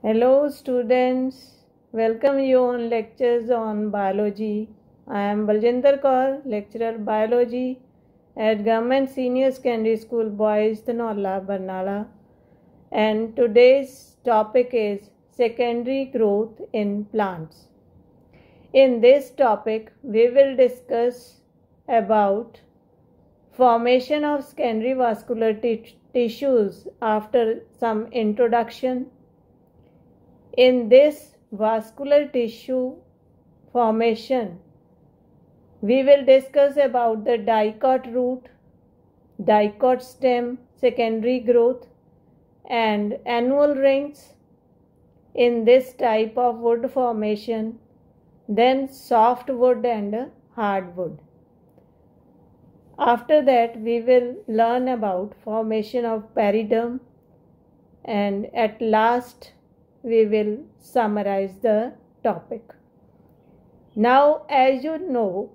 Hello students, welcome you on lectures on biology. I am Baljinder Kaur, lecturer biology at Government Senior Secondary School Boys Dhanola, Barnala, and today's topic is secondary growth in plants. In this topic we will discuss about formation of secondary vascular tissues after some introduction. In this vascular tissue formation, we will discuss about the dicot root, dicot stem, secondary growth, and annual rings in this type of wood formation, then softwood and hardwood. After that, we will learn about formation of periderm, and at last we will summarize the topic. Now, as you know,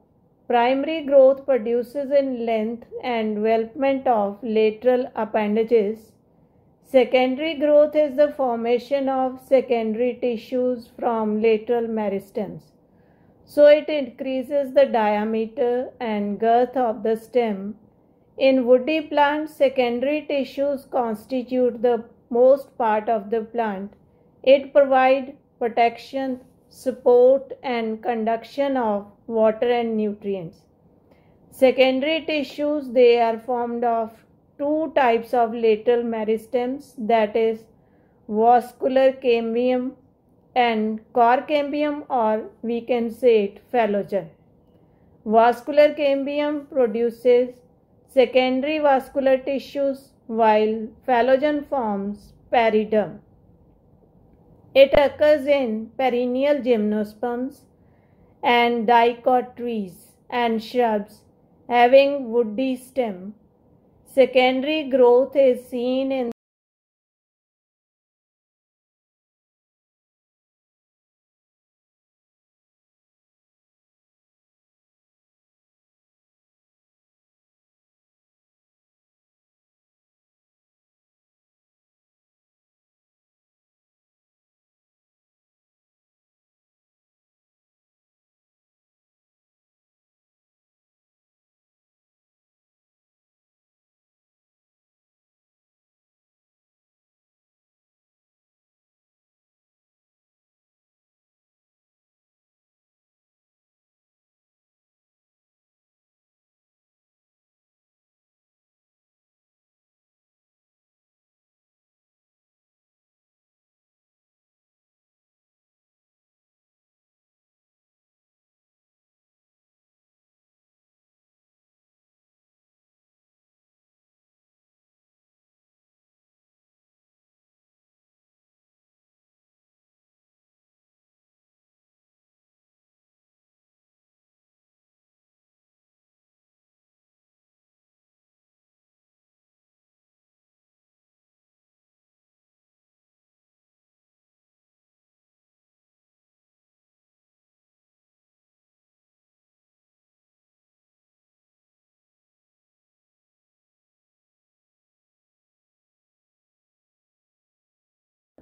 primary growth produces in length and development of lateral appendages. Secondary growth is the formation of secondary tissues from lateral meristems. So it increases the diameter and girth of the stem. In woody plants, secondary tissues constitute the most part of the plant. It provides protection, support, and conduction of water and nutrients. Secondary tissues, they are formed of two types of lateral meristems, that is vascular cambium and core cambium, or we can say it phloem. Vascular cambium produces secondary vascular tissues while phloem forms periderm. It occurs in perennial gymnosperms and dicot trees and shrubs having woody stem. Secondary growth is seen in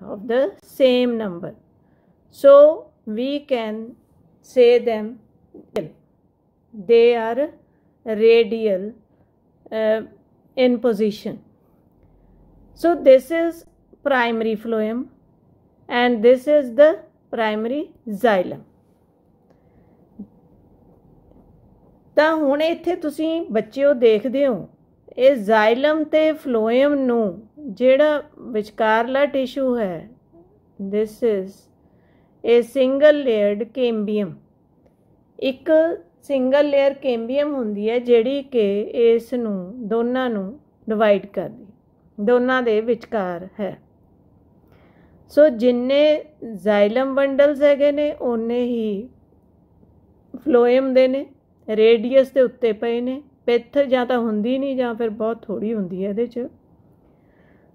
of the same number. So we can say them, they are radial in position. So this is primary phloem and this is the primary xylem. ਤਾਂ ਹੁਣ ਇੱਥੇ ਤੁਸੀਂ ਬੱਚਿਓ ਦੇਖਦੇ ਹੋ ਇਹ ਜ਼ਾਈਲਮ ਤੇ ਫਲੋਇਮ ਨੂੰ ਜਿਹੜਾ ਵਿਚਕਾਰਲਾ ਟਿਸ਼ੂ ਹੈ, this is a single layered cambium. ਇੱਕ ਸਿੰਗਲ ਲੇਅਰ ਕੈਂਬੀਅਮ ਹੁੰਦੀ ਹੈ ਜਿਹੜੀ ਕਿ ਇਸ ਨੂੰ ਦੋਨਾਂ ਨੂੰ ਡਿਵਾਈਡ ਕਰਦੀ, ਦੋਨਾਂ ਦੇ ਵਿਚਕਾਰ ਹੈ। ਸੋ ਜਿੰਨੇ ਜ਼ਾਈਲਮ ਬੰਡਲਸ ਹੈਗੇ ਨੇ ਓਨੇ ਹੀ ਫਲੋਇਮ ਦੇ ਨੇ, ਰੇਡੀਅਸ ਦੇ ਉੱਤੇ ਪਏ ਨੇ। ਪਿੱਥ ਜਾਂ ਤਾਂ ਹੁੰਦੀ ਨਹੀਂ ਜਾਂ ਫਿਰ ਬਹੁਤ ਥੋੜ੍ਹੀ ਹੁੰਦੀ ਹੈ ਇਹਦੇ 'ਚ।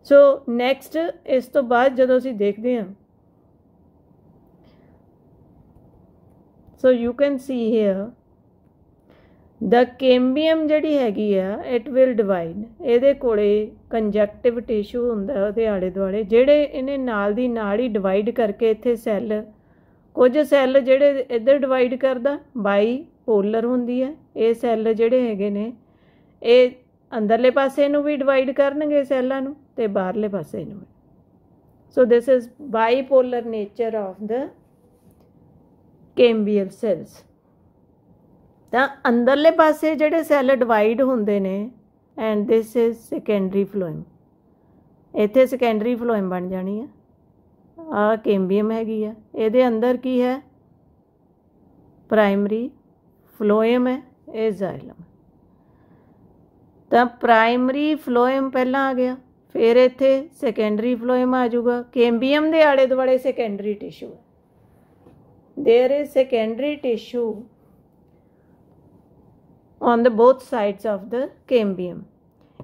ਸੋ ਨੈਕਸਟ ਇਸ ਤੋਂ ਬਾਅਦ ਜਦੋਂ ਅਸੀਂ ਦੇਖਦੇ ਹਾਂ, so you can see here the cambium जिहड़ी हैगी आ इट विल डिवाइड, इहदे कोले कंजक्टिव टिशू हुंदा उहदे आले दुआले, जिहड़े इहने नाल दी नाल ही डिवाइड करके इत्थे सैल, कुछ सैल जिहड़े इधर डिवाइड करदा बाई पोलर हुंदी है, ये सैल जिहड़े हैगे ने ये अंदरले पासे नूं भी डिवाइड करनगे सैलां नूं ते बाहरले पासे नूं। So this is bipolar nature of the cambial cells. ਤਾਂ ਅੰਦਰਲੇ ਪਾਸੇ ਜਿਹੜੇ ਸੈੱਲ ਡਿਵਾਈਡ ਹੁੰਦੇ ਨੇ ਐਂਡ ਦਿਸ ਇਜ਼ ਸੈਕੰਡਰੀ ਫਲੋਇਮ, ਇੱਥੇ ਸੈਕੰਡਰੀ ਫਲੋਇਮ ਬਣ ਜਾਣੀ ਆ। ਆ ਕੈਂਬੀਅਮ ਹੈਗੀ ਆ, ਇਹਦੇ ਅੰਦਰ ਕੀ ਹੈ ਪ੍ਰਾਇਮਰੀ ਫਲੋਇਮ ਹੈ, ਇਹ ਜ਼ਾਇਲਮ। ਤਾਂ ਪ੍ਰਾਇਮਰੀ ਫਲੋਇਮ ਪਹਿਲਾਂ ਆ ਗਿਆ, ਫਿਰ ਇੱਥੇ ਸੈਕੰਡਰੀ ਫਲੋਇਮ ਆ ਜਾਊਗਾ। ਕੈਂਬੀਅਮ ਦੇ ਆਲੇ ਦੁਆਲੇ ਸੈਕੰਡਰੀ ਟਿਸ਼ੂ ਹੈ, there is secondary tissue on the both sides of the cambium।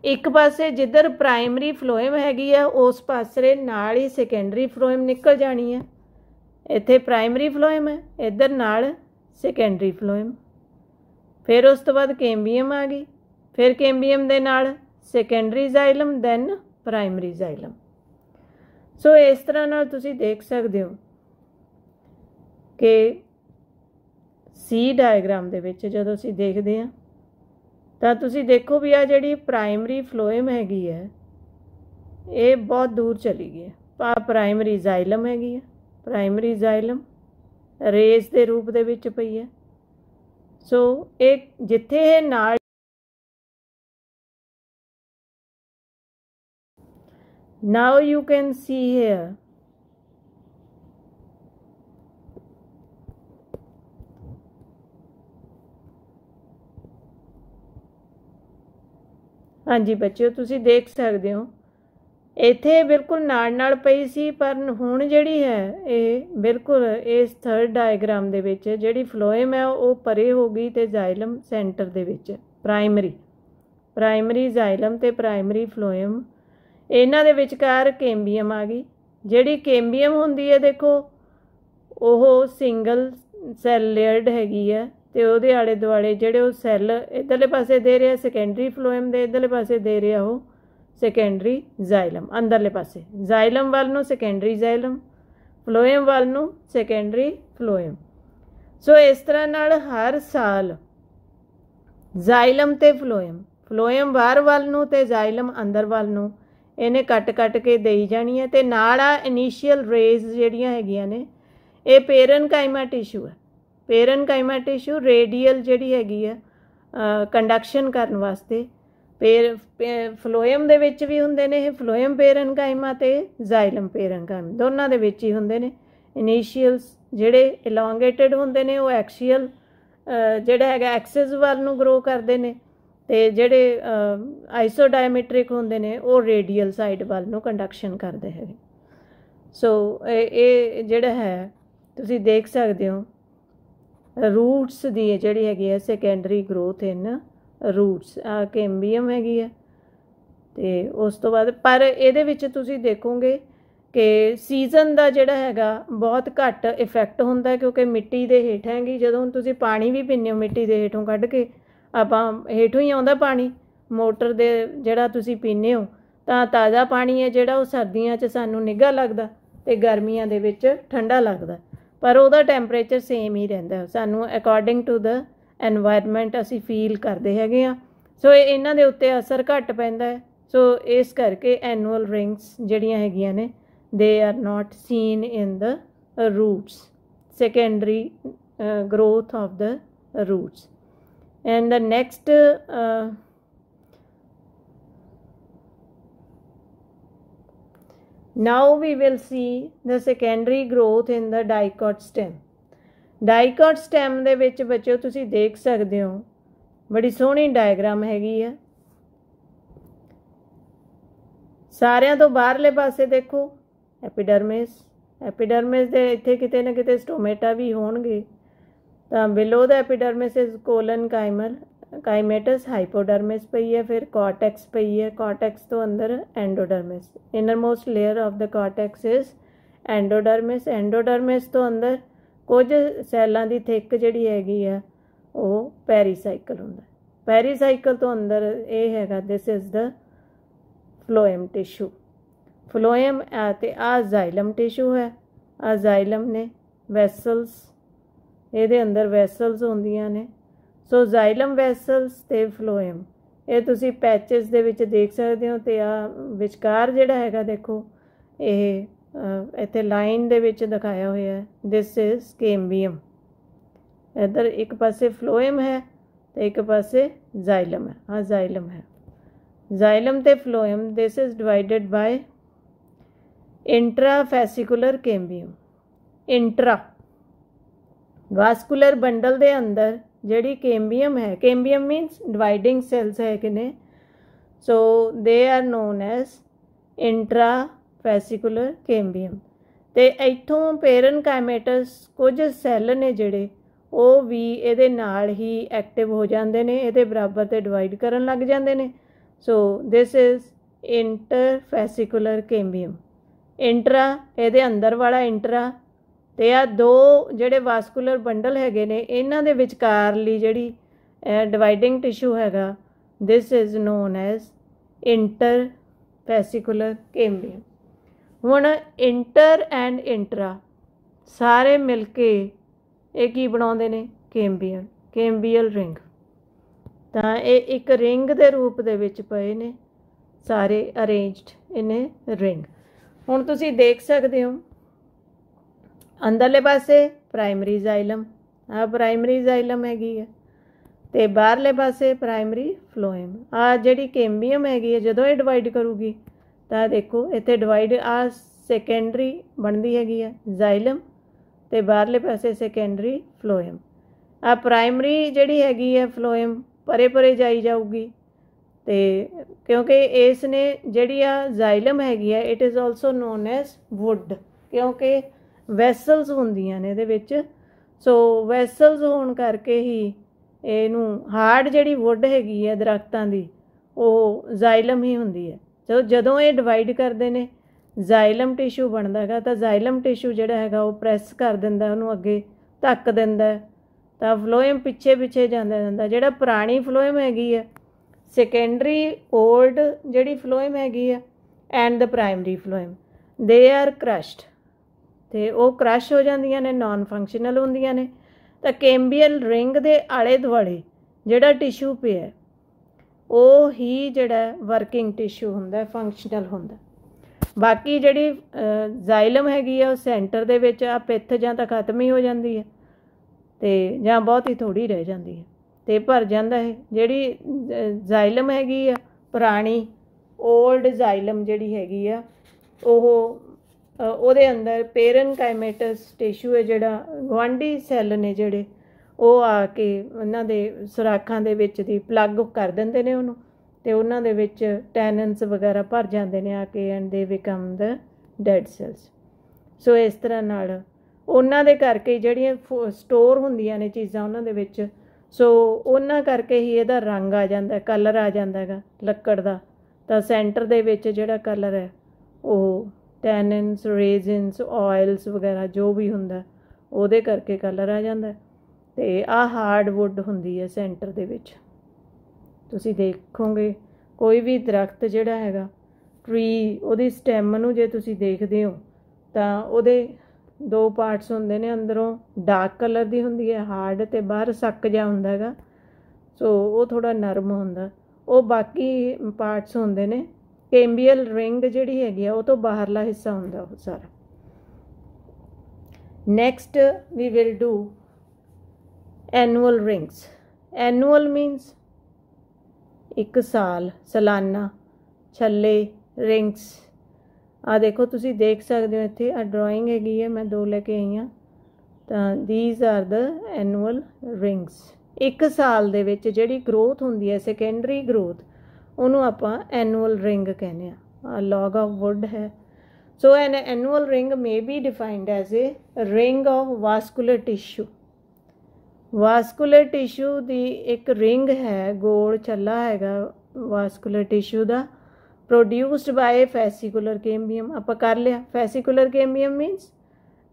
एक पासे जिधर प्राइमरी फ्लोएम हैगी है उस पासे नाल ही सैकेंडरी फ्लोएम निकल जानी है। इत्थे प्राइमरी फ्लोएम है, इधर नाल सैकेंडरी फ्लोएम, फिर उस तो बाद कैम्बियम आ गई, फिर कैम्बियम दे नाल secondary xylem, then primary xylem. So इस तरह नाल तुसी देख सकते हो कि सी डायग्राम दे विच जदों असीं देखदे हां ਤਾਂ ਤੁਸੀਂ ਦੇਖੋ ਵੀ ਆ ਜਿਹੜੀ ਪ੍ਰਾਇਮਰੀ ਫਲੋਇਮ ਹੈਗੀ ਹੈ ਇਹ ਬਹੁਤ ਦੂਰ ਚਲੀ ਗਈ ਹੈ। ਆ ਪ੍ਰਾਇਮਰੀ ਜ਼ਾਈਲਮ ਹੈਗੀ ਹੈ, ਪ੍ਰਾਇਮਰੀ ਜ਼ਾਈਲਮ ਰੇਜ਼ ਦੇ ਰੂਪ ਦੇ ਵਿੱਚ ਪਈ ਹੈ। ਸੋ ਇਹ ਜਿੱਥੇ ਇਹ ਨਾਲ now you can see here हाँ जी बच्चों तुसी देख सकते हो इत्थे बिल्कुल नाल नाल पई सी, पर हुण जिहड़ी है ये बिल्कुल इस थर्ड डायग्राम दे विच जिहड़ी फ्लोएम है वो परे हो गई ते जाइलम सेंटर दे विच। प्राइमरी जाइलम ते प्राइमरी फ्लोएम इन्हां दे विचकार कैम्बियम आ गई। जिहड़ी कैम्बियम हुंदी है देखो ओह सिंगल सैल लेयर्ड हैगी है ਤੇ ਉਹਦੇ ਆਲੇ ਦੁਆਲੇ ਜਿਹੜੇ ਉਹ ਸੈੱਲ ਇੱਧਰਲੇ ਪਾਸੇ ਦੇ ਰਿਹਾ ਸੈਕੰਡਰੀ ਫਲੋਇਮ ਦੇ, ਇੱਧਰਲੇ ਪਾਸੇ ਦੇ ਰਿਹਾ ਉਹ ਸੈਕੰਡਰੀ ਜ਼ਾਈਲਮ। ਅੰਦਰਲੇ ਪਾਸੇ ਜ਼ਾਈਲਮ ਵੱਲ ਨੂੰ ਸੈਕੰਡਰੀ ਜ਼ਾਈਲਮ, ਫਲੋਇਮ ਵੱਲ ਨੂੰ ਸੈਕੰਡਰੀ ਫਲੋਇਮ। ਸੋ ਇਸ ਤਰ੍ਹਾਂ ਨਾਲ ਹਰ ਸਾਲ ਜ਼ਾਈਲਮ ਤੇ ਫਲੋਇਮ ਬਾਹਰ ਵੱਲ ਨੂੰ ਤੇ ਜ਼ਾਈਲਮ ਅੰਦਰ ਵੱਲ ਨੂੰ ਇਹਨੇ ਕੱਟ ਕੇ ਦੇਈ ਜਾਣੀ ਹੈ। ਤੇ ਨਾਲ ਆ ਇਨੀਸ਼ੀਅਲ ਰੇਜ਼ ਜਿਹੜੀਆਂ ਹੈਗੀਆਂ ਨੇ ਇਹ ਪੇਰਨਕਾਈਮਾ ਟਿਸ਼ੂ ਹੈ। पेरनकाइमा टिशू रेडियल जिहड़ी हैगी है कंडक्शन करन वास्ते फ्लोएम दे विच भी हुंदे ने, फ्लोएम पेरनकाइमा ते जाइलम पेरनकाइमा दोनों दे विच ही हुंदे ने। इनीशियल्स जिहड़े इलोंगेटेड हुंदे ने वो एक्सीयल जिहड़ा हैगा एक्सिस वाल नूं ग्रो करदे ने ते जिहड़े आइसोडायमैट्रिक हुंदे ने वो रेडियल साइड वाल नूं कंडक्शन करदे हैगे। सो ये जिहड़ा है तुसीं देख सकदे हो रूट्स दी जिहड़ी हैगी है सैकेंडरी ग्रोथ इन रूट्स। आ कैम्बियम हैगी है ते उस तो बाद पर इहदे विच तुसीं देखोगे कि सीजन का जिहड़ा हैगा बहुत घट इफैक्ट हुंदा क्योंकि मिट्टी दे हेठ हैगी। जदों तुसीं पानी भी पींदे हो मिट्टी दे हेठों कढ के आपां हेठों ही आउंदा पानी मोटर दे जिहड़ा तुसीं पींदे हो तां ताज़ा पानी है जिहड़ा वो सर्दियां 'च सानूं निघा लगदा ते गर्मियां दे विच ठंडा लगदा, पर ਉਹਦਾ ਟੈਂਪਰੇਚਰ ਸੇਮ ਹੀ ਰਹਿੰਦਾ ਸਾਨੂੰ ਅਕੋਰਡਿੰਗ ਟੂ ਦ ਐਨਵਾਇਰਨਮੈਂਟ ਅਸੀਂ ਫੀਲ ਕਰਦੇ ਹੈਗੇ ਆ। ਸੋ ਇਹਨਾਂ ਦੇ ਉੱਤੇ ਅਸਰ ਘੱਟ ਪੈਂਦਾ ਹੈ। ਸੋ ਇਸ ਕਰਕੇ ਐਨੂਅਲ ਰਿੰਗਸ ਜਿਹੜੀਆਂ ਹੈਗੀਆਂ ਨੇ they are not seen in the roots, secondary growth of the roots। And the next now we will see the secondary growth in the dicot stem। dicot stem ਦੇ ਵਿੱਚ ਬੱਚਿਓ ਤੁਸੀਂ ਦੇਖ ਸਕਦੇ ਹੋ ਬੜੀ ਸੋਹਣੀ ਡਾਇਗਰਾਮ ਹੈਗੀ ਆ। ਸਾਰਿਆਂ ਤੋਂ ਬਾਹਰਲੇ ਪਾਸੇ ਦੇਖੋ ਐਪੀਡਰਮਿਸ ਦੇ ਇੱਥੇ ਕਿਤੇ ਨਾ ਕਿਤੇ ਸਟੋਮੇਟਾ ਵੀ ਹੋਣਗੇ। ਤਾਂ ਬਿਲੋ ਦਾ ਐਪੀਡਰਮਿਸ ਇਜ਼ ਕੋਲਨ काइमेटस, हाइपोडर्मिस पई है, फिर कॉर्टेक्स पई है, कॉर्टेक्स तो अंदर endodermis, innermost layer of the cortex is endodermis तो अंदर कुछ सैलों की थिक जिहड़ी हैगी है वो पेरीसाइकल हुंदा। ਪੈਰੀਸਾਈਕਲ ਤੋਂ ਅੰਦਰ ਇਹ ਹੈਗਾ, ਦਿਸ ਇਜ਼ ਦ ਫਲੋएम टिश्यू। ਫਲੋएम ਅਤੇ ਆ ਜ਼ਾइलम टिश्यू है। ਆ ਜ਼ਾइलम ने ਵੈਸਲਸ, ਇਹਦੇ ਅੰਦਰ ਵੈਸਲਸ ਹੁੰਦੀਆਂ ਨੇ। ਸੋ ਜ਼ਾइलम ਵੈਸਲਸ ਤੇ ਫਲੋएम ਇਹ ਤੁਸੀਂ ਪੈਚਸ ਦੇ ਵਿੱਚ ਦੇਖ ਸਕਦੇ ਹੋ। ਤੇ ਆ ਵਿਚਕਾਰ ਜਿਹੜਾ ਹੈਗਾ ਦੇਖੋ, ਇਹ ਇੱਥੇ ਲਾਈਨ ਦੇ ਵਿੱਚ ਦਿਖਾਇਆ ਹੋਇਆ ਹੈ, ਦਿਸ ਇਜ਼ ਕੈਂਬੀਅਮ। ਇੱਧਰ ਇੱਕ ਪਾਸੇ ਫਲੋएम ਹੈ ਤੇ ਇੱਕ ਪਾਸੇ ਜ਼ਾइलम ਹੈ। ਆ ਜ਼ਾइलम ਹੈ। ਜ਼ਾइलम ਤੇ phloem this is divided by intrafascicular cambium. Intra vascular bundle दे अंदर जिहड़ी कैंबियम है, कैंबियम मीनस डिवाइडिंग सैल्स है कि ने, so they are known as intrafascicular cambium. ते इत्थों पेरनकाइमेटस कुछ सैल ने जिहड़े वो भी इहदे नाल ही एक्टिव हो जाते हैं, इहदे बराबर ते डिवाइड करन लग जाते हैं। So this is इंटरफैसिकुलर कैंबियम। इंट्रा ਇਹਦੇ अंदर वाला इंट्रा ਤੇ ਆ ਦੋ ਜਿਹੜੇ ਵਾਸਕੂਲਰ ਬੰਡਲ ਹੈਗੇ ਨੇ, ਇਹਨਾਂ ਦੇ ਵਿਚਕਾਰਲੀ ਜਿਹੜੀ ਡਿਵਾਈਡਿੰਗ ਟਿਸ਼ੂ ਹੈਗਾ, ਦਿਸ ਇਜ਼ ਨੋਨ ਐਜ਼ ਇੰਟਰਫੈਸਿਕੂਲਰ ਕੈਂਬੀਅਮ। ਹੁਣ ਇੰਟਰ ਐਂਡ ਇੰਟਰਾ ਸਾਰੇ ਮਿਲ ਕੇ ਇਹ ਕੀ ਬਣਾਉਂਦੇ ਨੇ? ਕੈਂਬੀਅਮ, ਕੈਂਬੀਅਲ ਰਿੰਗ। ਤਾਂ ਇਹ ਇੱਕ ਰਿੰਗ ਦੇ ਰੂਪ ਦੇ ਵਿੱਚ ਪਏ ਨੇ ਸਾਰੇ ਅਰੇਂਜਡ ਇਨ ਏ ਰਿੰਗ। ਹੁਣ ਤੁਸੀਂ ਦੇਖ ਸਕਦੇ ਹੋ ਅੰਦਰਲੇ ਪਾਸੇ ਪ੍ਰਾਇਮਰੀ ਜ਼ਾइलम, ਆ ਪ੍ਰਾਇਮਰੀ ਜ਼ਾइलम ਹੈਗੀ ਹੈ, ਤੇ ਬਾਹਰਲੇ ਪਾਸੇ ਪ੍ਰਾਇਮਰੀ ਫਲੋएम। ਆ ਜਿਹੜੀ ਕੈਂਬੀਅਮ ਹੈਗੀ ਹੈ, ਜਦੋਂ ਇਹ ਡਿਵਾਈਡ ਕਰੂਗੀ ਤਾਂ ਦੇਖੋ ਇੱਥੇ ਡਿਵਾਈਡ ਆ ਸੈਕੰਡਰੀ ਬਣਦੀ ਹੈਗੀ ਹੈ ਜ਼ਾइलम, ਤੇ ਬਾਹਰਲੇ ਪਾਸੇ ਸੈਕੰਡਰੀ ਫਲੋएम। ਆ ਪ੍ਰਾਇਮਰੀ ਜਿਹੜੀ ਹੈਗੀ ਹੈ ਫਲੋएम ਪਰੇ ਪਰੇ ਜਾਈ ਜਾਊਗੀ, ਤੇ ਕਿਉਂਕਿ ਇਸ ਨੇ ਜਿਹੜੀ ਆ ਜ਼ਾइलम ਹੈਗੀ ਹੈ, it is also known as wood, ਕਿਉਂਕਿ ਵੈਸਲਸ ਹੁੰਦੀਆਂ ਨੇ ਇਹਦੇ ਵਿੱਚ। ਸੋ ਵੈਸਲਸ ਹੋਣ ਕਰਕੇ ਹੀ ਇਹਨੂੰ ਹਾਰਡ ਜਿਹੜੀ ਵੁੱਡ ਹੈਗੀ ਹੈ ਦਰਖਤਾਂ ਦੀ, ਉਹ ਜ਼ਾइलम ਹੀ ਹੁੰਦੀ ਹੈ। ਸੋ ਜਦੋਂ ਇਹ ਡਿਵਾਈਡ ਕਰਦੇ ਨੇ ਜ਼ਾइलम ਟਿਸ਼ੂ ਬਣਦਾ ਹੈਗਾ, ਤਾਂ ਜ਼ਾइलम ਟਿਸ਼ੂ ਜਿਹੜਾ ਹੈਗਾ ਉਹ ਪ੍ਰੈਸ ਕਰ ਦਿੰਦਾ, ਉਹਨੂੰ ਅੱਗੇ ਧੱਕ ਦਿੰਦਾ, ਤਾਂ ਫਲੋएम ਪਿੱਛੇ ਪਿੱਛੇ ਜਾਂਦਾ। ਜਿਹੜਾ ਪੁਰਾਣੀ ਫਲੋएम ਹੈਗੀ ਹੈ, ਸੈਕੰਡਰੀ ओल्ड ਜਿਹੜੀ ਫਲੋएम ਹੈਗੀ ਆ and the primary ਫਲੋएम, they are ਕ੍ਰਸ਼ਡ, ਤੇ ਉਹ ਕ੍ਰਸ਼ ਹੋ ਜਾਂਦੀਆਂ ਨੇ, ਨਾਨ ਫੰਕਸ਼ਨਲ ਹੁੰਦੀਆਂ ਨੇ। ਤਾਂ ਕੈਂਬੀਅਲ ਰਿੰਗ ਦੇ ਆਲੇ ਦੁਆਲੇ ਜਿਹੜਾ ਟਿਸ਼ੂ ਪਿਆ ਉਹ ਹੀ ਜਿਹੜਾ ਵਰਕਿੰਗ ਟਿਸ਼ੂ ਹੁੰਦਾ, ਫੰਕਸ਼ਨਲ ਹੁੰਦਾ। ਬਾਕੀ ਜਿਹੜੀ ਜ਼ਾइलम ਹੈਗੀ ਆ ਉਹ ਸੈਂਟਰ ਦੇ ਵਿੱਚ ਆ ਪਿੱਥ ਜਾਂ ਤਾਂ ਖਤਮ ਹੀ ਹੋ ਜਾਂਦੀ ਹੈ, ਤੇ ਜਾਂ ਬਹੁਤ ਹੀ ਥੋੜੀ ਰਹਿ ਜਾਂਦੀ ਹੈ, ਤੇ ਭਰ ਜਾਂਦਾ ਹੈ। ਜਿਹੜੀ ਜ਼ਾइलम ਹੈਗੀ ਆ ਪੁਰਾਣੀ ओल्ड ਜ਼ਾइलम ਜਿਹੜੀ ਹੈਗੀ ਆ, ਉਹ ਉਹਦੇ ਅੰਦਰ ਪੇਰਨਕਾਈਮੇਟਸ ਟਿਸ਼ੂ ਹੈ, ਜਿਹੜਾ ਗੁਆਂਢੀ ਸੈੱਲ ਨੇ ਜਿਹੜੇ, ਉਹ ਆ ਕੇ ਉਹਨਾਂ ਦੇ ਸੁਰਾਖਾਂ ਦੇ ਵਿੱਚ ਦੀ ਪਲੱਗ ਕਰ ਦਿੰਦੇ ਨੇ ਉਹਨੂੰ, ਤੇ ਉਹਨਾਂ ਦੇ ਵਿੱਚ ਟੈਨਨਸ ਵਗੈਰਾ ਭਰ ਜਾਂਦੇ ਨੇ ਆ ਕੇ, and they become the dead cells. So ਇਸ ਤਰ੍ਹਾਂ ਨਾਲ ਉਹਨਾਂ ਦੇ ਕਰਕੇ ਜਿਹੜੀਆਂ ਸਟੋਰ ਹੁੰਦੀਆਂ ਨੇ ਚੀਜ਼ਾਂ ਉਹਨਾਂ ਦੇ ਵਿੱਚ, ਸੋ ਉਹਨਾਂ ਕਰਕੇ ਹੀ ਇਹਦਾ ਰੰਗ ਆ ਜਾਂਦਾ, ਕਲਰ ਆ ਜਾਂਦਾ ਹੈਗਾ ਲੱਕੜ ਦਾ। ਤਾਂ ਸੈਂਟਰ ਦੇ ਵਿੱਚ ਜਿਹੜਾ ਕਲਰ ਹੈ ਉਹ ਟੈਨਨਸ, ਰੇਜ਼ਨਸ, ਆਇਲਸ ਵਗੈਰਾ ਜੋ ਵੀ ਹੁੰਦਾ ਉਹਦੇ ਕਰਕੇ ਕਲਰ ਆ ਜਾਂਦਾ। ਤੇ ਆਹ ਹਾਰਡ ਵੁੱਡ ਹੁੰਦੀ ਹੈ ਸੈਂਟਰ ਦੇ ਵਿੱਚ। ਤੁਸੀਂ ਦੇਖੋਗੇ ਕੋਈ ਵੀ ਦਰਖਤ ਜਿਹੜਾ ਹੈਗਾ ਟਰੀ, ਉਹਦੀ ਸਟੈਮ ਨੂੰ ਜੇ ਤੁਸੀਂ ਦੇਖਦੇ ਹੋ ਤਾਂ ਉਹਦੇ ਦੋ ਪਾਰਟਸ ਹੁੰਦੇ ਨੇ, ਅੰਦਰੋਂ ਡਾਰਕ ਕਲਰ ਦੀ ਹੁੰਦੀ ਹੈ ਹਾਰਡ, ਤੇ ਬਾਹਰ ਸੱਕ ਜਿਹਾ ਹੁੰਦਾ ਹੈਗਾ, ਸੋ ਉਹ ਥੋੜ੍ਹਾ ਨਰਮ ਹੁੰਦਾ। ਉਹ ਬਾਕੀ ਪਾਰਟਸ ਹੁੰਦੇ ਨੇ ਕੈਂਬੀਅਲ ਰਿੰਗ ਜਿਹੜੀ ਹੈਗੀ ਆ ਉਹ ਤੋਂ ਬਾਹਰਲਾ ਹਿੱਸਾ ਹੁੰਦਾ ਉਹ ਸਾਰਾ। Next we will do annual rings. Annual means ਇੱਕ ਸਾਲ, ਸਾਲਾਨਾ, ਛੱਲੇ, ਰਿੰਗਸ। ਆ ਦੇਖੋ ਤੁਸੀਂ ਦੇਖ ਸਕਦੇ ਹੋ ਇੱਥੇ ਆ ਡਰਾਇੰਗ ਹੈਗੀ ਹੈ, ਮੈਂ ਦੋ ਲੈ ਕੇ ਆਈ ਹਾਂ। ਤਾਂ these are the annual rings. ਇੱਕ ਸਾਲ ਦੇ ਵਿੱਚ ਜਿਹੜੀ ਗਰੋਥ ਹੁੰਦੀ ਹੈ, ਸੈਕੰਡਰੀ ਗਰੋਥ, ਉਹਨੂੰ ਆਪਾਂ ਐਨੂਅਲ ਰਿੰਗ ਕਹਿੰਦੇ ਹਾਂ। ਲੌਗ ਆਫ ਵੁੱਡ ਹੈ। So an annual ring may be defined as a ring of vascular tissue. Vascular tissue ਦੀ ਇੱਕ ਰਿੰਗ ਹੈ, ਗੋਲ ਛੱਲਾ ਹੈਗਾ ਵਾਸਕੂਲਰ ਟਿਸ਼ੂ ਦਾ, ਪ੍ਰੋਡਿਊਸਡ ਬਾਏ ਫੈਸੀਕੂਲਰ ਕੈਂਬੀਅਮ। ਆਪਾਂ ਕਰ ਲਿਆ ਫੈਸੀਕੂਲਰ ਕੈਂਬੀਅਮ ਮੀਨਸ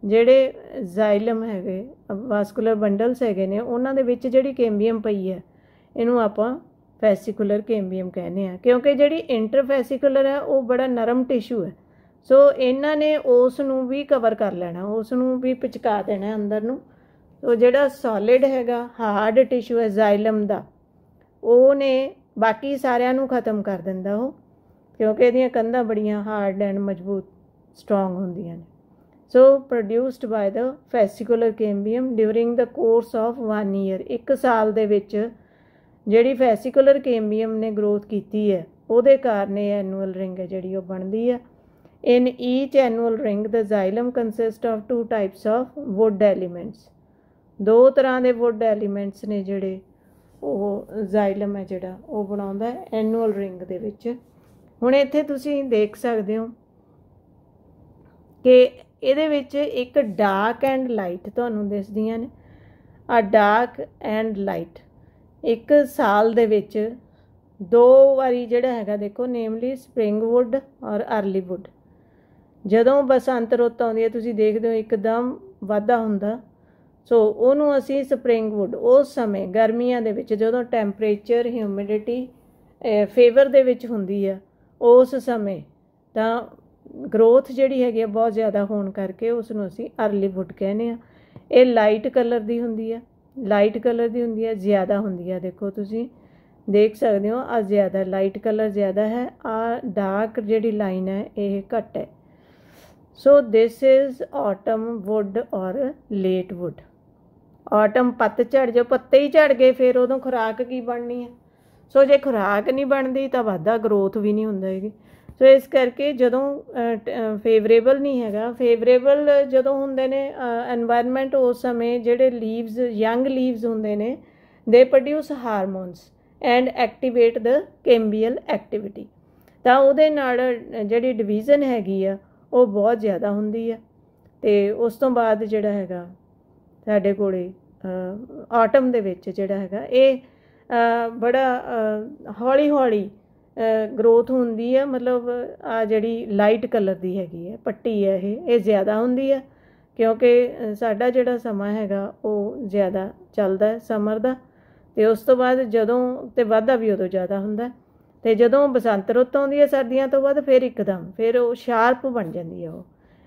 ਜਿਹੜੇ ਜ਼ਾइलम ਹੈਗੇ, ਵਾਸਕੂਲਰ ਬੰਡਲਸ ਹੈਗੇ ਨੇ, ਉਹਨਾਂ ਦੇ ਵਿੱਚ ਜਿਹੜੀ ਕੈਂਬੀਅਮ ਪਈ ਹੈ, ਇਹਨੂੰ ਆਪਾਂ ਫੈਸੀਕੂਲਰ ਕੈਂਬੀਅਮ ਕਹਿੰਦੇ ਆ, ਕਿਉਂਕਿ ਜਿਹੜੀ ਇੰਟਰਫੈਸੀਕੂਲਰ ਹੈ ਉਹ ਬੜਾ ਨਰਮ ਟਿਸ਼ੂ ਹੈ। ਸੋ ਇਹਨਾਂ ਨੇ ਉਸ ਨੂੰ ਵੀ ਕਵਰ ਕਰ ਲੈਣਾ, ਉਸ ਨੂੰ ਵੀ ਪਿਚਕਾ ਦੇਣਾ ਅੰਦਰ ਨੂੰ। ਸੋ ਜਿਹੜਾ ਸੋਲਿਡ ਹੈਗਾ ਹਾਰਡ ਟਿਸ਼ੂ ਹੈ ਜ਼ਾਈਲਮ ਦਾ, ਉਹਨੇ ਬਾਕੀ ਸਾਰਿਆਂ ਨੂੰ ਖ਼ਤਮ ਕਰ ਦਿੰਦਾ ਉਹ, ਕਿਉਂਕਿ ਇਹਦੀਆਂ ਕੰਧਾਂ ਬੜੀਆਂ ਹਾਰਡ ਐਂਡ ਮਜ਼ਬੂਤ ਸਟਰੋਂਗ ਹੁੰਦੀਆਂ ਨੇ। So produced by the fascicular cambium during the course of 1 year. 1 ਸਾਲ ਦੇ ਵਿੱਚ ਜਿਹੜੀ ਫੈਸੀਕੂਲਰ ਕੈਂਬੀਅਮ ਨੇ ਗਰੋਥ ਕੀਤੀ ਹੈ ਉਹਦੇ ਕਾਰਨ ਇਹ ਐਨੂਅਲ ਰਿੰਗ ਹੈ ਜਿਹੜੀ ਉਹ ਬਣਦੀ ਹੈ। In each annual ring the xylem consist of 2 types of wood elements. 2 ਤਰ੍ਹਾਂ ਦੇ ਵੁੱਡ ਐਲੀਮੈਂਟਸ ਨੇ ਜਿਹੜੇ ਉਹ ਜ਼ਾਈਲਮ ਹੈ ਜਿਹੜਾ ਉਹ ਬਣਾਉਂਦਾ ਐਨੂਅਲ ਰਿੰਗ ਦੇ ਵਿੱਚ। ਹੁਣ ਇੱਥੇ ਤੁਸੀਂ ਦੇਖ ਸਕਦੇ ਹੋ ਕਿ ਇਹਦੇ ਵਿੱਚ ਇੱਕ ਡਾਰਕ ਐਂਡ ਲਾਈਟ ਤੁਹਾਨੂੰ ਦਿਸਦੀਆਂ ਨੇ। ਆ ਡਾਰਕ ਐਂਡ ਲਾਈਟ 1 ਸਾਲ ਦੇ ਵਿੱਚ 2 ਵਾਰੀ ਜਿਹੜਾ ਹੈਗਾ ਦੇਖੋ, ਨੇਮਲੀ ਸਪਰਿੰਗ ਵੁੱਡ ਔਰ ਅਰਲੀ ਵੁੱਡ। ਜਦੋਂ ਬਸੰਤ ਰੁੱਤ ਆਉਂਦੀ ਹੈ ਤੁਸੀਂ ਦੇਖਦੇ ਹੋ ਇੱਕਦਮ ਵਾਧਾ ਹੁੰਦਾ, ਸੋ ਉਹਨੂੰ ਅਸੀਂ ਸਪਰਿੰਗ ਵੁੱਡ। ਉਸ ਸਮੇਂ ਗਰਮੀਆਂ ਦੇ ਵਿੱਚ ਜਦੋਂ ਟੈਂਪਰੇਚਰ ਹਿਊਮਿਡਿਟੀ ਫੇਵਰ ਦੇ ਵਿੱਚ ਹੁੰਦੀ ਆ, ਉਸ ਸਮੇਂ ਤਾਂ ਗਰੋਥ ਜਿਹੜੀ ਹੈਗੀ ਆ ਬਹੁਤ ਜ਼ਿਆਦਾ ਹੋਣ ਕਰਕੇ ਉਸ ਨੂੰ ਅਸੀਂ ਅਰਲੀ ਵੁੱਡ ਕਹਿੰਦੇ ਆ। ਇਹ ਲਾਈਟ ਕਲਰ ਦੀ ਹੁੰਦੀ ਆ, ਲਾਈਟ ਕਲਰ ਦੀ ਹੁੰਦੀ ਹੈ, ਜ਼ਿਆਦਾ ਹੁੰਦੀ ਹੈ। ਦੇਖੋ ਤੁਸੀਂ ਦੇਖ ਸਕਦੇ ਹੋ ਆ ਜ਼ਿਆਦਾ ਲਾਈਟ ਕਲਰ ਜ਼ਿਆਦਾ ਹੈ, ਆ ਡਾਰਕ ਜਿਹੜੀ ਲਾਈਨ ਹੈ ਇਹ ਘੱਟ ਹੈ। ਸੋ ਦਿਸ ਇਜ਼ ਆਟਮ ਵੁੱਡ ਔਰ ਲੇਟ ਵੁੱਡ। ਆਟਮ ਪੱਤਝੜ, ਜੋ ਪੱਤੇ ਹੀ ਝੜ ਗਏ ਫਿਰ ਉਦੋਂ ਖੁਰਾਕ ਕੀ ਬਣਨੀ ਹੈ। ਸੋ ਜੇ ਖੁਰਾਕ ਨਹੀਂ ਬਣਦੀ ਤਾਂ ਵਾਧਾ ਗਰੋਥ ਵੀ ਨਹੀਂ ਹੁੰਦਾ ਹੈਗੀ। ਸੋ ਇਸ ਕਰਕੇ ਜਦੋਂ ਫੇਵਰੇਬਲ ਨਹੀਂ ਹੈਗਾ, ਫੇਵਰੇਬਲ ਜਦੋਂ ਹੁੰਦੇ ਨੇ ਐਨਵਾਇਰਨਮੈਂਟ, ਉਸ ਸਮੇਂ ਜਿਹੜੇ ਲੀਵਸ ਯੰਗ ਲੀਵਸ ਹੁੰਦੇ ਨੇ they produce hormones and activate the cambial activity. ਤਾਂ ਉਹਦੇ ਨਾਲ ਜਿਹੜੀ ਡਿਵੀਜ਼ਨ ਹੈਗੀ ਆ ਉਹ ਬਹੁਤ ਜ਼ਿਆਦਾ ਹੁੰਦੀ ਆ। ਅਤੇ ਉਸ ਤੋਂ ਬਾਅਦ ਜਿਹੜਾ ਹੈਗਾ ਸਾਡੇ ਕੋਲੇ ਆਟਮ ਦੇ ਵਿੱਚ ਜਿਹੜਾ ਹੈਗਾ ਇਹ ਬੜਾ ਹੌਲੀ ਹੌਲੀ ਗਰੋਥ ਹੁੰਦੀ ਹੈ। ਮਤਲਬ ਆ ਜਿਹੜੀ ਲਾਈਟ ਕਲਰ ਦੀ ਹੈਗੀ ਹੈ ਪੱਟੀ ਹੈ ਇਹ ਜ਼ਿਆਦਾ ਹੁੰਦੀ ਹੈ, ਕਿਉਂਕਿ ਸਾਡਾ ਜਿਹੜਾ ਸਮਾਂ ਹੈਗਾ ਉਹ ਜ਼ਿਆਦਾ ਚੱਲਦਾ ਸਮਰ ਦਾ। ਅਤੇ ਉਸ ਤੋਂ ਬਾਅਦ ਜਦੋਂ ਅਤੇ ਵਾਧਾ ਵੀ ਉਦੋਂ ਜ਼ਿਆਦਾ ਹੁੰਦਾ। ਅਤੇ ਜਦੋਂ ਬਸੰਤ ਰੁੱਤ ਆਉਂਦੀ ਹੈ ਸਰਦੀਆਂ ਤੋਂ ਬਾਅਦ ਫਿਰ ਇੱਕਦਮ ਫਿਰ ਉਹ ਸ਼ਾਰਪ ਬਣ ਜਾਂਦੀ ਹੈ। ਉਹ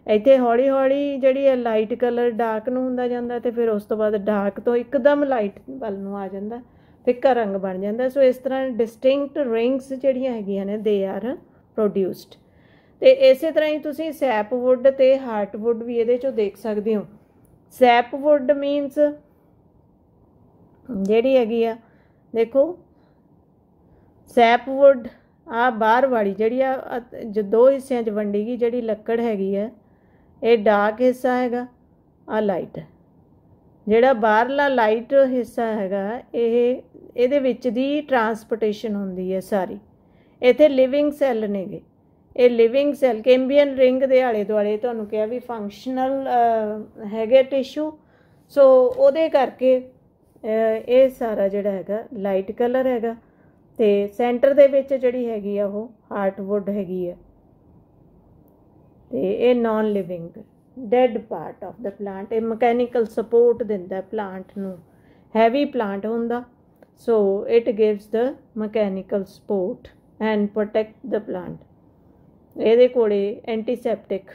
ਇੱਥੇ ਹੌਲੀ ਹੌਲੀ ਜਿਹੜੀ ਹੈ ਲਾਈਟ ਕਲਰ ਡਾਰਕ ਨੂੰ ਹੁੰਦਾ ਜਾਂਦਾ, ਅਤੇ ਫਿਰ ਉਸ ਤੋਂ ਬਾਅਦ ਡਾਰਕ ਤੋਂ ਇੱਕਦਮ ਲਾਈਟ ਵੱਲ ਨੂੰ ਆ ਜਾਂਦਾ, ਫਿੱਕਾ ਰੰਗ ਬਣ ਜਾਂਦਾ। ਸੋ ਇਸ ਤਰ੍ਹਾਂ ਡਿਸਟਿੰਕਟ ਰਿੰਗਸ ਜਿਹੜੀਆਂ ਹੈਗੀਆਂ ਨੇ ਦੇ ਆਰ ਪ੍ਰੋਡਿਊਸਡ। ਅਤੇ ਇਸੇ ਤਰ੍ਹਾਂ ਹੀ ਤੁਸੀਂ ਸੈਪ ਵੁੱਡ ਅਤੇ ਹਾਰਟ ਵੁੱਡ ਵੀ ਇਹਦੇ 'ਚੋਂ ਦੇਖ ਸਕਦੇ ਹੋ। ਸੈਪ ਵੁੱਡ ਮੀਨਸ ਜਿਹੜੀ ਹੈਗੀ ਆ ਦੇਖੋ, ਸੈਪ ਵੁੱਡ ਆ ਬਾਹਰ ਵਾਲੀ ਜਿਹੜੀ ਆ 2 ਹਿੱਸਿਆਂ 'ਚ ਵੰਡੀ ਗਈ ਜਿਹੜੀ ਲੱਕੜ ਹੈਗੀ ਹੈ, ਇਹ ਡਾਰਕ ਹਿੱਸਾ ਹੈਗਾ, ਆ ਲਾਈਟ ਹੈ। ਜਿਹੜਾ ਬਾਹਰਲਾ ਲਾਈਟ ਹਿੱਸਾ ਹੈਗਾ ਇਹਦੇ ਵਿੱਚ ਦੀ ਟਰਾਂਸਪੋਰਟੇਸ਼ਨ ਹੁੰਦੀ ਹੈ ਸਾਰੀ। ਇੱਥੇ ਲਿਵਿੰਗ ਸੈੱਲ ਨੇਗੇ, ਇਹ ਲਿਵਿੰਗ ਸੈੱਲ ਕੈਂਬੀਅਨ ਰਿੰਗ ਦੇ ਆਲੇ ਦੁਆਲੇ ਤੁਹਾਨੂੰ ਕਿਹਾ ਵੀ ਫੰਕਸ਼ਨਲ ਹੈਗੇ ਟਿਸ਼ੂ। ਸੋ ਉਹਦੇ ਕਰਕੇ ਇਹ ਸਾਰਾ ਜਿਹੜਾ ਹੈਗਾ ਲਾਈਟ ਕਲਰ ਹੈਗਾ। ਅਤੇ ਸੈਂਟਰ ਦੇ ਵਿੱਚ ਜਿਹੜੀ ਹੈਗੀ ਆ ਉਹ ਹਾਰਟ ਵੁੱਡ ਹੈਗੀ ਹੈ। ਅਤੇ ਇਹ non living dead part of the plant, ਇਹ ਮਕੈਨੀਕਲ ਸਪੋਰਟ ਦਿੰਦਾ ਪਲਾਂਟ ਨੂੰ, ਹੈਵੀ ਪਲਾਂਟ ਹੁੰਦਾ। So it gives the mechanical support and protect the plant. ਇਹਦੇ ਕੋਲੇ ਐਂਟੀਸੈਪਟਿਕ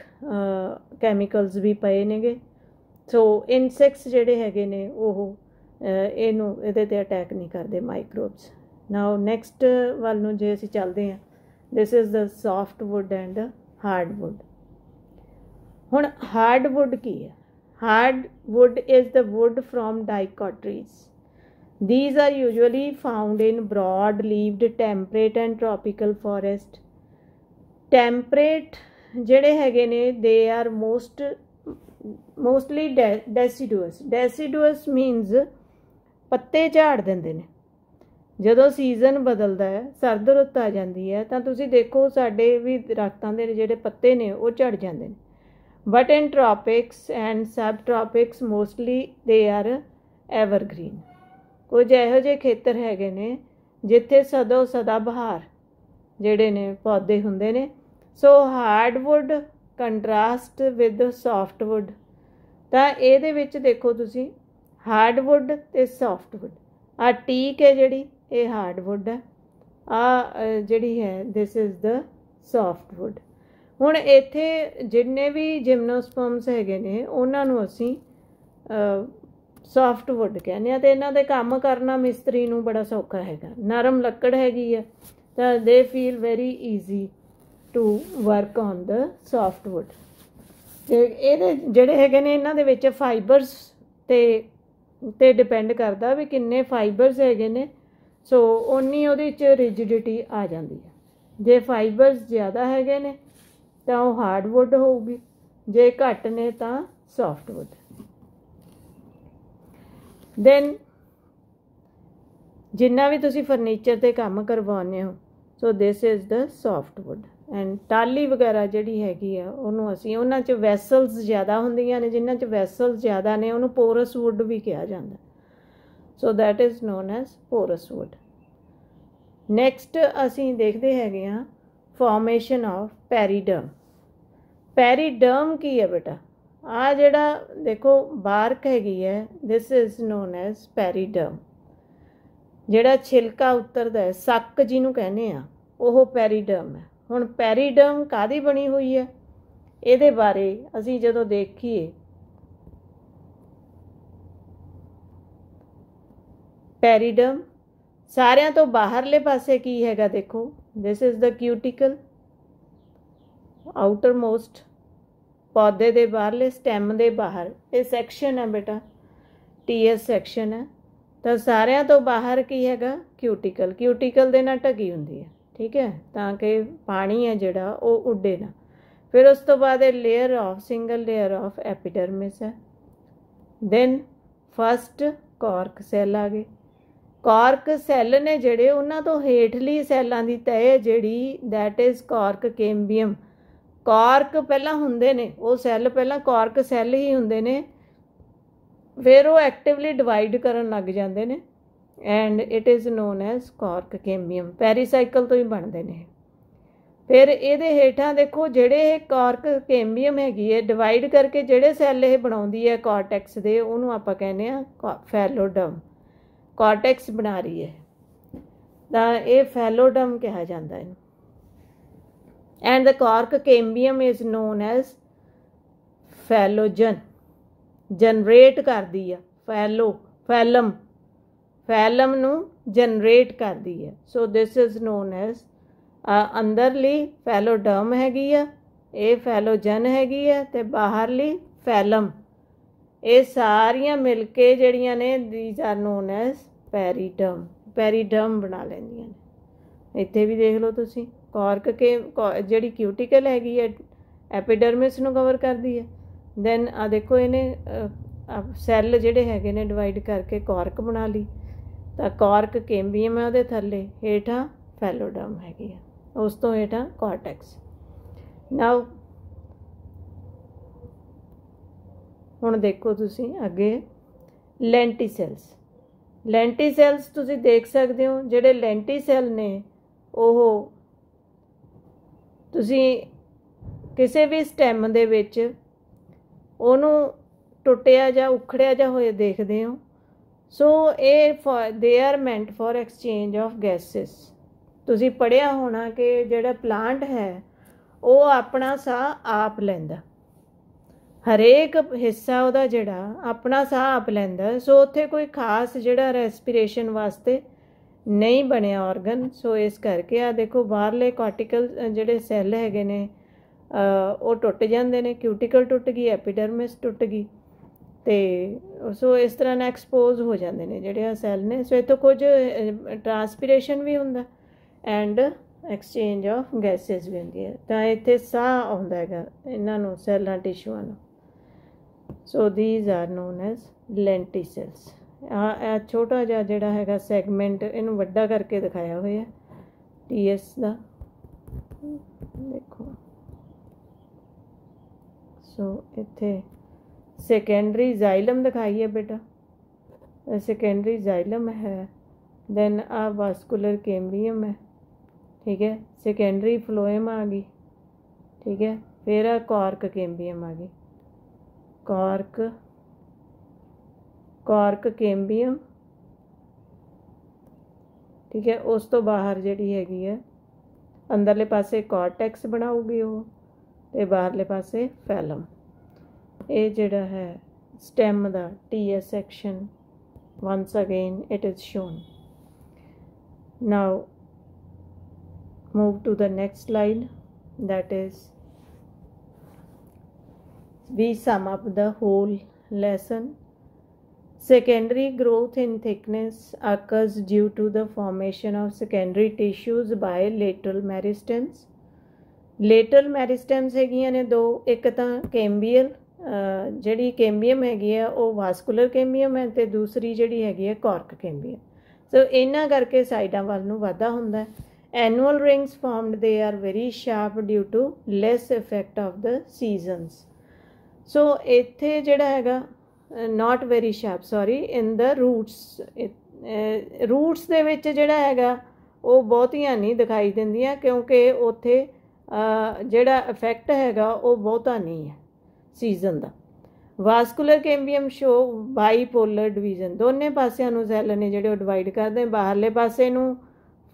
ਕੈਮੀਕਲਸ ਵੀ ਪਏ ਨੇਗੇ। ਸੋ ਇਨਸੈਕਟਸ ਜਿਹੜੇ ਹੈਗੇ ਨੇ ਉਹ ਇਹਦੇ 'ਤੇ ਅਟੈਕ ਨਹੀਂ ਕਰਦੇ, ਮਾਈਕਰੋਬਸ। ਨਾਓ ਨੈਕਸਟ ਵੱਲ ਨੂੰ ਜੇ ਅਸੀਂ ਚੱਲਦੇ ਹਾਂ, this is the soft wood and hard wood. ਹੁਣ ਹਾਰਡ ਵੁੱਡ ਕੀ ਹੈ? Hard wood is the wood from dicotyledons. These are usually found in broad-leaved temperate and tropical forest. Temperate ਜਿਹੜੇ ਹੈਗੇ ਨੇ they are mostly deciduous. Deciduous means ਪੱਤੇ ਝਾੜ ਦਿੰਦੇ ਨੇ। ਜਦੋਂ ਸੀਜ਼ਨ ਬਦਲਦਾ ਹੈ, ਸਰਦ ਰੁੱਤ ਆ ਜਾਂਦੀ ਹੈ, ਤਾਂ ਤੁਸੀਂ ਦੇਖੋ ਸਾਡੇ ਵੀ ਦਰੱਖਤਾਂ ਦੇ ਜਿਹੜੇ ਪੱਤੇ ਨੇ ਉਹ ਝੜ ਜਾਂਦੇ ਨੇ। But in tropics and sub tropics mostly they are evergreen. ਕੁਝ ਇਹੋ ਜਿਹੇ ਖੇਤਰ ਹੈਗੇ ਨੇ ਜਿੱਥੇ ਸਦੋ ਸਦਾ ਬਹਾਰ ਜਿਹੜੇ ਨੇ ਪੌਦੇ ਹੁੰਦੇ ਨੇ। So hard wood contrast with soft wood. ਤਾਂ ਇਹਦੇ ਵਿੱਚ ਦੇਖੋ ਤੁਸੀਂ ਹਾਰਡ ਵੁੱਡ ਅਤੇ ਸੌਫਟ ਵੁੱਡ, ਆ ਟੀਕ ਹੈ ਜਿਹੜੀ ये हार्डवुड है, आ जिहड़ी है दिस इज़ द सॉफ्टवुड। हुण इत्थे जिन्ने भी जिम्नोस्पर्म्स हैगे ने उन्हां नूं असीं सॉफ्टवुड कहने आ, ते इन्हां दे काम करना मिस्त्री नूं बड़ा सौखा हैगा। नरम लक्कड़ हैगी है तां they feel very easy to work on the softwood. ते इहदे जिहड़े हैगे ने इन्हां दे विच फाइबर्स ते डिपेंड करदा भी किन्ने फाइबर्स हैगे ने, सो उन्नी उहदे च रिजिडिटी आ जांदी है। जे फाइबर्स ज़्यादा हैगे ने तां ओह हार्डवुड होਊਗੀ, जे घट ने तां सॉफ्टवुड। दैन जिन्ना भी तुसी फर्नीचर ते काम करवाउने हो, so this is the softwood. And टाली वगैरह जिहड़ी हैगी आ ਉਹਨੂੰ ਅਸੀਂ ਉਹਨਾਂ 'ਚ ਵੈਸਲਸ ਜ਼ਿਆਦਾ ਹੁੰਦੀਆਂ ਨੇ, ਜਿਨ੍ਹਾਂ 'ਚ ਵੈਸਲਸ ਜ਼ਿਆਦਾ ਨੇ ਉਹਨੂੰ ਪੋਰਸ ਵੁੱਡ ਵੀ ਕਿਹਾ ਜਾਂਦਾ। So that is known as porous wood. Next ਅਸੀਂ ਦੇਖਦੇ ਹੈਗੇ ਹਾਂ ਫਾਰਮੇਸ਼ਨ ਆਫ ਪੈਰੀਡਰਮ। ਪੈਰੀਡਰਮ ਕੀ ਹੈ ਬੇਟਾ? ਆ ਜਿਹੜਾ ਦੇਖੋ ਬਾਰਕ ਹੈਗੀ ਹੈ, ਦਿਸ ਇਜ਼ ਨੋਨ ਐਜ਼ ਪੈਰੀਡਰਮ। ਜਿਹੜਾ ਛਿਲਕਾ ਉਤਰਦਾ ਹੈ, ਸੱਕ ਜਿਹਨੂੰ ਕਹਿੰਦੇ ਆ, ਉਹ ਪੈਰੀਡਰਮ ਹੈ। ਹੁਣ ਪੈਰੀਡਰਮ ਕਾਹਦੀ ਬਣੀ ਹੋਈ ਹੈ, ਇਹਦੇ ਬਾਰੇ ਅਸੀਂ ਜਦੋਂ ਦੇਖੀਏ, ਪੈਰੀਡਰਮ ਸਾਰਿਆਂ ਤੋਂ ਬਾਹਰਲੇ ਪਾਸੇ ਕੀ ਹੈਗਾ ਦੇਖੋ, ਦਿਸ is the cuticle, outer most ਪੌਦੇ ਦੇ ਬਾਹਰਲੇ ਸਟੈਮ ਦੇ ਬਾਹਰ ਇਹ ਸੈਕਸ਼ਨ ਹੈ ਬੇਟਾ, TS ਸੈਕਸ਼ਨ ਹੈ। ਤਾਂ ਸਾਰਿਆਂ ਤੋਂ ਬਾਹਰ ਕੀ ਹੈਗਾ? ਕਿਊਟੀਕਲ। ਕਿਊਟੀਕਲ ਦੇ ਨਾਲ ਢਕੀ ਹੁੰਦੀ ਹੈ, ਠੀਕ ਹੈ, ਤਾਂ ਕਿ ਪਾਣੀ ਹੈ ਜਿਹੜਾ ਉਹ ਉੱਡੇ ਨਾ। ਫਿਰ ਉਸ ਤੋਂ ਬਾਅਦ ਇਹ layer of single layer of epidermis ਹੈ। ਦੈਨ ਫਸਟ ਕਾਰਕ ਸੈੱਲ ਆ ਗਏ। ਕਾਰਕ ਸੈੱਲ ਨੇ ਜਿਹੜੇ ਉਹਨਾਂ ਤੋਂ ਹੇਠਲੀ ਸੈੱਲਾਂ ਦੀ ਤਹਿ ਜਿਹੜੀ ਦੈਟ ਇਜ਼ ਕਾਰਕ ਕੇਂਬੀਅਮ। ਕਾਰਕ ਪਹਿਲਾਂ ਹੁੰਦੇ ਨੇ, ਉਹ ਸੈੱਲ ਪਹਿਲਾਂ ਕਾਰਕ ਸੈੱਲ ਹੀ ਹੁੰਦੇ ਨੇ, ਫਿਰ ਉਹ ਐਕਟਿਵਲੀ ਡਿਵਾਈਡ ਕਰਨ ਲੱਗ ਜਾਂਦੇ ਨੇ and it is known as ਕਾਰਕ ਕੇਂਬੀਅਮ। ਪੈਰੀਸਾਈਕਲ ਤੋਂ ਹੀ ਬਣਦੇ ਨੇ। ਫਿਰ ਇਹਦੇ ਹੇਠਾਂ ਦੇਖੋ ਜਿਹੜੇ ਇਹ ਕਾਰਕ ਕੇਂਬੀਅਮ ਹੈਗੀ ਹੈ, ਡਿਵਾਈਡ ਕਰਕੇ ਜਿਹੜੇ ਸੈੱਲ ਇਹ ਬਣਾਉਂਦੀ ਹੈ ਕਾਰਟੈਕਸ ਦੇ, ਉਹਨੂੰ ਆਪਾਂ ਕਹਿੰਦੇ ਆ ਫੈਲੋਡਮ। ਕਾਰਟੈਕਸ ਬਣਾ ਰਹੀ ਹੈ ਤਾਂ ਇਹ ਫੈਲੋਡਮ ਕਿਹਾ ਜਾਂਦਾ ਇਹਨੂੰ। ਐਂਡ ਦ ਕਾਰਕ ਕੇਂਬੀਅਮ ਇਜ਼ ਨੋਨ ਐਜ਼ ਫੈਲੋਜਨ। ਜਨਰੇਟ ਕਰਦੀ ਆ ਫੈਲਮ ਨੂੰ ਜਨਰੇਟ ਕਰਦੀ ਹੈ। ਸੋ ਦਿਸ ਇਜ਼ ਨੋਨ ਐਜ਼ ਅੰਦਰਲੀ ਫੈਲੋਡਰਮ ਹੈਗੀ ਆ, ਇਹ ਫੈਲੋਜਨ ਹੈਗੀ ਆ, ਅਤੇ ਬਾਹਰਲੀ ਫੈਲਮ। ਇਹ ਸਾਰੀਆਂ ਮਿਲ ਕੇ ਜਿਹੜੀਆਂ ਨੇ ਦੀਜ਼ ਆਰ ਨੋਨ ਐਜ਼ ਪੈਰੀਡਰਮ। ਪੈਰੀਡਰਮ ਬਣਾ ਲੈਂਦੀਆਂ ਨੇ। ਇੱਥੇ ਵੀ ਦੇਖ ਲਓ ਤੁਸੀਂ, ਕਾਰਕ ਕੇ ਜਿਹੜੀ ਕਿਊਟੀਕਲ ਹੈਗੀ ਹੈ ਐਪੀਡਰਮਿਸ ਨੂੰ ਕਵਰ ਕਰਦੀ ਹੈ। ਦੈਨ ਆ ਦੇਖੋ ਇਹਨੇ ਸੈੱਲ ਜਿਹੜੇ ਹੈਗੇ ਨੇ ਡਿਵਾਈਡ ਕਰਕੇ ਕਾਰਕ ਬਣਾ ਲਈ, ਤਾਂ ਕਾਰਕ ਕੇਂਬੀਅਮ ਹੈ ਉਹਦੇ ਥੱਲੇ, ਹੇਠਾਂ ਫੈਲੋਡਰਮ ਹੈਗੀ ਆ, ਉਸ ਤੋਂ ਹੇਠਾਂ ਕਾਰਟੈਕਸ। ਨਾਓ ਹੁਣ ਦੇਖੋ ਤੁਸੀਂ ਅੱਗੇ ਲੈਂਟੀਸੈਲਸ। ਲੈਂਟੀਸੈਲਸ ਤੁਸੀਂ ਦੇਖ ਸਕਦੇ ਹੋ, ਜਿਹੜੇ ਲੈਂਟੀਸੈਲ ਨੇ ਉਹ ਤੁਸੀਂ ਕਿਸੇ ਵੀ ਸਟੈਮ ਦੇ ਵਿੱਚ ਉਹਨੂੰ ਟੁੱਟਿਆ ਜਾਂ ਉਖੜਿਆ ਜਾਂ ਹੋਏ ਦੇਖਦੇ ਹੋ। ਸੋ ਇਹ they are meant for exchange of gases. ਤੁਸੀਂ ਪੜ੍ਹਿਆ ਹੋਣਾ ਕਿ ਜਿਹੜਾ ਪਲਾਂਟ ਹੈ ਉਹ ਆਪਣਾ ਸਾਹ ਆਪ ਲੈਂਦਾ, ਹਰੇਕ ਹਿੱਸਾ ਉਹਦਾ ਜਿਹੜਾ ਆਪਣਾ ਸਾਹ ਆਪ ਲੈਂਦਾ। ਸੋ ਉੱਥੇ ਕੋਈ ਖਾਸ ਜਿਹੜਾ ਰੈਸਪੀਰੇਸ਼ਨ ਵਾਸਤੇ ਨਹੀਂ ਬਣਿਆ ਆਰਗਨ। ਸੋ ਇਸ ਕਰਕੇ ਆ ਦੇਖੋ ਬਾਹਰਲੇ ਕਾਰਟੀਕਲ ਜਿਹੜੇ ਸੈੱਲ ਹੈਗੇ ਨੇ ਉਹ ਟੁੱਟ ਜਾਂਦੇ ਨੇ। ਕਿਊਟੀਕਲ ਟੁੱਟ ਗਈ, ਐਪੀਡਰਮਿਸ ਟੁੱਟ ਗਈ, ਅਤੇ ਸੋ ਇਸ ਤਰ੍ਹਾਂ ਨਾਲ ਐਕਸਪੋਜ਼ ਹੋ ਜਾਂਦੇ ਨੇ ਜਿਹੜੇ ਆ ਸੈੱਲ ਨੇ। ਸੋ ਇੱਥੋਂ ਕੁਝ ਟਰਾਂਸਪੀਰੇਸ਼ਨ ਵੀ ਹੁੰਦਾ ਐਂਡ ਐਕਸਚੇਂਜ ਆਫ ਗੈਸਿਸ ਵੀ ਹੁੰਦੀ ਹੈ। ਤਾਂ ਇੱਥੇ ਸਾਹ ਆਉਂਦਾ ਹੈਗਾ ਇਹਨਾਂ ਨੂੰ, ਸੈੱਲਾਂ ਟਿਸ਼ੂਆਂ ਨੂੰ। ਸੋ ਦੀਜ਼ ਆਰ ਨੋਨ ਐਜ਼ ਲੈਂਟੀਸੈਲਸ। ਇਹ ਛੋਟਾ ਜਿਹਾ ਜਿਹੜਾ ਹੈਗਾ ਸੈਗਮੈਂਟ, ਇਹਨੂੰ ਵੱਡਾ ਕਰਕੇ ਦਿਖਾਇਆ ਹੋਇਆ TS ਦਾ, ਦੇਖੋ। ਸੋ ਇੱਥੇ ਸੈਕੰਡਰੀ ਜ਼ਾਈਲਮ ਦਿਖਾਈ ਹੈ ਬੇਟਾ, ਸੈਕੰਡਰੀ ਜ਼ਾਈਲਮ ਹੈ। ਦੈਨ ਆ ਵਾਸਕੂਲਰ ਕੇਂਬੀਅਮ ਹੈ, ਠੀਕ ਹੈ। ਸੈਕੰਡਰੀ ਫਲੋਏਮ ਆ ਗਈ, ਠੀਕ ਹੈ। ਫਿਰ ਆ ਕਾਰਕ ਕੇਂਬੀਅਮ ਆ ਗਈ, ਕਾਰਕ ਕੇਂਬੀਅਮ, ठीक है। उस तो बाहर जिहड़ी हैगी है अंदरले पासे कॉर्टैक्स बनाऊगी वो, ते बाहरले पासे फैलम। ये जिहड़ा है स्टेम दा TS section, once again it is shown. Now move to the next slide, that is we sum up the whole lesson. Secondary growth in thickness occurs due to the formation of secondary tissues by lateral meristems. Lateral meristems हैगियां ने दो, एक तां cambial ਜਿਹੜੀ ਕੈਂਬੀਅਮ ਹੈਗੀ ਆ ਉਹ ਵਾਸਕੂਲਰ ਕੈਂਬੀਅਮ ਹੈ, ਅਤੇ ਦੂਸਰੀ ਜਿਹੜੀ ਹੈਗੀ ਹੈ ਕਾਰਕ ਕੈਂਬੀਅਮ। ਸੋ ਇਹਨਾਂ ਕਰਕੇ ਸਾਈਡਾਂ ਵੱਲ ਨੂੰ ਵਾਧਾ ਹੁੰਦਾ ਹੈ। Annual rings formed they are very sharp due to less effect of the seasons. So ਇੱਥੇ ਜਿਹੜਾ ਹੈਗਾ not very sharp, sorry, in the roots. Roots ਦੇ ਵਿੱਚ ਜਿਹੜਾ ਹੈਗਾ ਉਹ ਬਹੁਤੀਆਂ ਨਹੀਂ ਦਿਖਾਈ ਦਿੰਦੀਆਂ, ਕਿਉਂਕਿ ਉੱਥੇ ਜਿਹੜਾ ਇਫੈਕਟ ਹੈਗਾ ਉਹ ਬਹੁਤਾ ਨਹੀਂ ਹੈ ਸੀਜ਼ਨ ਦਾ। ਵਾਸਕੂਲਰ ਕੈਂਬੀਅਮ ਸ਼ੋ ਬਾਈਪੋਲਰ ਡਿਵੀਜ਼ਨ, ਦੋਨੇ ਪਾਸਿਆਂ ਨੂੰ ਸੈੱਲ ਨੇ ਜਿਹੜੇ ਉਹ ਡਿਵਾਈਡ ਕਰਦੇ। ਬਾਹਰਲੇ ਪਾਸੇ ਨੂੰ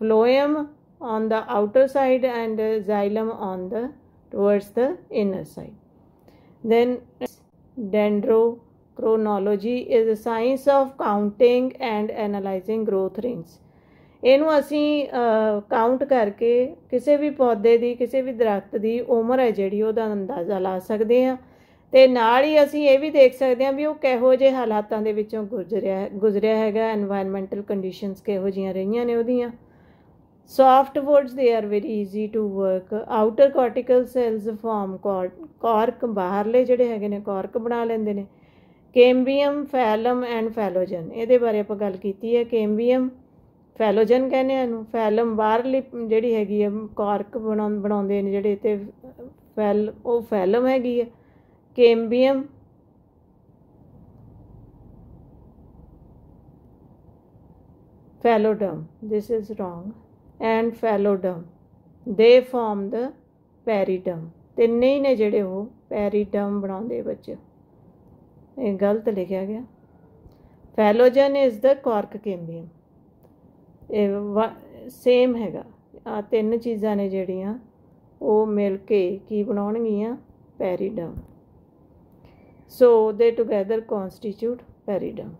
phloem on the outer side and xylem on the towards the inner side. Then dendrochronology is a science of counting and analysing growth rings. ਇਹਨੂੰ ਅਸੀਂ ਕਾਊਂਟ ਕਰਕੇ ਕਿਸੇ ਵੀ ਪੌਦੇ ਦੀ, ਕਿਸੇ ਵੀ ਦਰਖਤ ਦੀ ਉਮਰ ਹੈ ਜਿਹੜੀ ਉਹਦਾ ਅੰਦਾਜ਼ਾ ਲਾ ਸਕਦੇ ਹਾਂ, ਅਤੇ ਨਾਲ ਹੀ ਅਸੀਂ ਇਹ ਵੀ ਦੇਖ ਸਕਦੇ ਹਾਂ ਵੀ ਉਹ ਕਿਹੋ ਜਿਹੇ ਹਾਲਾਤਾਂ ਦੇ ਵਿੱਚੋਂ ਗੁਜ਼ਰਿਆ ਹੈਗਾ, ਐਨਵਾਇਰਮੈਂਟਲ ਕੰਡੀਸ਼ਨਸ ਕਿਹੋ ਜਿਹੀਆਂ ਰਹੀਆਂ ਨੇ ਉਹਦੀਆਂ। Soft woods they are very easy to work. Outer cortical cells form cork, ਬਾਹਰਲੇ ਜਿਹੜੇ ਹੈਗੇ ਨੇ ਕਾਰਕ ਬਣਾ ਲੈਂਦੇ ਨੇ। ਕੈਂਬੀਅਮ, ਫੈਲਮ ਐਂਡ ਫੈਲੋਜਨ, ਇਹਦੇ ਬਾਰੇ ਆਪਾਂ ਗੱਲ ਕੀਤੀ ਹੈ। ਕੈਂਬੀਅਮ, ਫੈਲੋਜਨ ਕਹਿੰਦੇ ਆ ਇਹਨੂੰ। ਫੈਲਮ ਬਾਹਰਲੀ ਜਿਹੜੀ ਹੈਗੀ ਹੈ ਕਾਰਕ ਬਣਾਉਂਦੇ ਨੇ ਜਿਹੜੇ, ਅਤੇ ਉਹ ਫੈਲਮ ਹੈਗੀ ਹੈ। Cambium, Phalloderm, this is wrong, and Phalloderm, they form the periderm। ਤਿੰਨੇ ਹੀ ਨੇ ਜਿਹੜੇ ਉਹ ਪੈਰੀਡਰਮ ਬਣਾਉਂਦੇ ਬੱਚੇ, ਇਹ ਗਲਤ ਲਿਖਿਆ ਗਿਆ। ਫੈਲੋਜਨ ਇਜ਼ ਦ ਕਾਰਕ ਕੈਂਬੀਅਮ, ਇਹ ਸੇਮ ਹੈਗਾ। ਆ ਤਿੰਨ ਚੀਜ਼ਾਂ ਨੇ ਜਿਹੜੀਆਂ ਉਹ ਮਿਲ ਕੇ ਕੀ ਬਣਾਉਣਗੀਆਂ, ਪੈਰੀਡਰਮ। So they together constitute periderm.